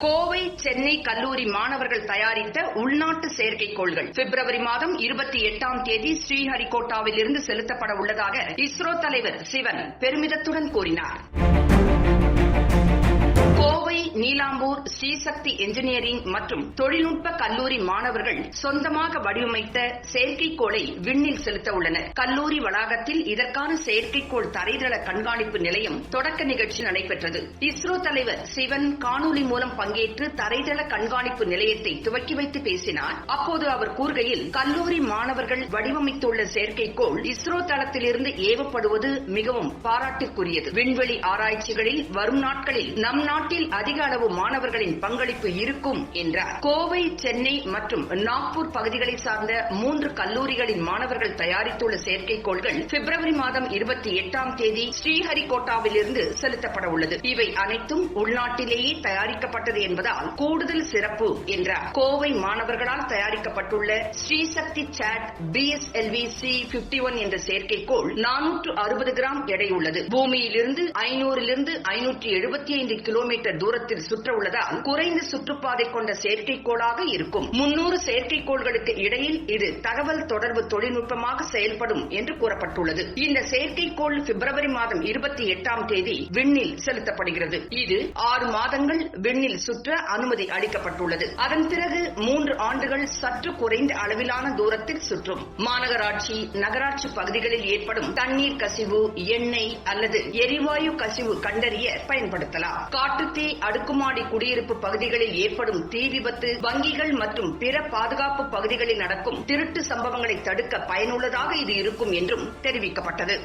கோவை, சென்னை கல்லூரி மாணவர்கள் தயாரித்த உள்நாட்டு செயற்கைக்கோள்கள் பிப்ரவரி மாதம் 28ஆம் தேதி ஸ்ரீஹரிகோட்டாவில் இருந்து செலுத்தப்பட உள்ளதாக இஸ்ரோ தலைவர் சிவன் பெருமிதத்துடன் கூறினார். கோவை, நீலாம்பூர் ஸ்ரீசக்தி என்ஜினியரிங் மற்றும் தொழில்நுட்ப கல்லூரி மாணவர்கள் சொந்தமாக வடிவமைத்த செயற்கைக்கோளை விண்ணில் செலுத்த உள்ளனர். கல்லூரி வளாகத்தில் இதற்கான செயற்கைக்கோள் தரைதள கண்காணிப்பு நிலையம் தொடக்க நிகழ்ச்சி நடைபெற்றது. இஸ்ரோ தலைவர் சிவன் காணொலி மூலம் பங்கேற்று தரைதள கண்காணிப்பு நிலையத்தை துவக்கி வைத்து பேசினார். அப்போது அவர் கூறுகையில், கல்லூரி மாணவர்கள் வடிவமைத்துள்ள செயற்கைக்கோள் இஸ்ரோ தளத்திலிருந்து ஏவப்படுவது மிகவும் பாராட்டிற்குரியது. விண்வெளி ஆராய்ச்சிகளில் வரும் நாட்களில் நம் நாட்டில் அதிக அளவு மாணவர்களின் பங்களிப்பு இருக்கும் என்றார். கோவை, சென்னை மற்றும் நாக்பூர் பகுதிகளை சார்ந்த 3 கல்லூரிகளின் மாணவர்கள் தயாரித்துள்ள செயற்கைக்கோள்கள் பிப்ரவரி மாதம் 28ஆம் தேதி ஸ்ரீஹரிகோட்டாவில் இருந்து செலுத்தப்பட உள்ளது. இவை அனைத்தும் உள்நாட்டிலேயே தயாரிக்கப்பட்டது என்பதால் கூடுதல் சிறப்பு என்றார். கோவை மாணவர்களால் தயாரிக்கப்பட்டுள்ள ஸ்ரீசக்தி சாட் BSLV C51 என்ற செயற்கைக்கோள் 460 கிராம் எடை உள்ளது. பூமியிலிருந்து 500 - 575 கிலோமீட்டர் தூரத்தில் சுற்ற உள்ளதால் குறைந்த சுற்றுப்பாதை கொண்ட செயற்கைக்கோளாக இருக்கும். 300 செயற்கைக்கோள்களுக்கு இடையில் இது தகவல் தொடர்பு தொழில்நுட்பமாக செயல்படும் என்று கூறப்பட்டுள்ளது. இந்த செயற்கைக்கோள் பிப்ரவரி மாதம் 28ஆம் தேதி விண்ணில் செலுத்தப்படுகிறது. இது 6 மாதங்கள் விண்ணில் சுற்ற அனுமதி அளிக்கப்பட்டுள்ளது. அதன் பிறகு 3 ஆண்டுகள் சற்று குறைந்த அளவிலான தூரத்தில் சுற்றும். மாநகராட்சி, நகராட்சி பகுதிகளில் ஏற்படும் தண்ணீர் கசிவு, எண்ணெய் அல்லது எரிவாயு கசிவு கண்டறிய பயன்படுத்தலாம். காட்டுத்தீ, அடுக்குமாடி குடியிருப்பு பகுதிகளில் ஏற்படும் தீ விபத்து, வங்கிகள் மற்றும் பிற பாதுகாப்பு பகுதிகளில் நடக்கும் திருட்டு சம்பவங்களை தடுக்க பயனுள்ளதாக இது இருக்கும் என்றும் தெரிவிக்கப்பட்டது.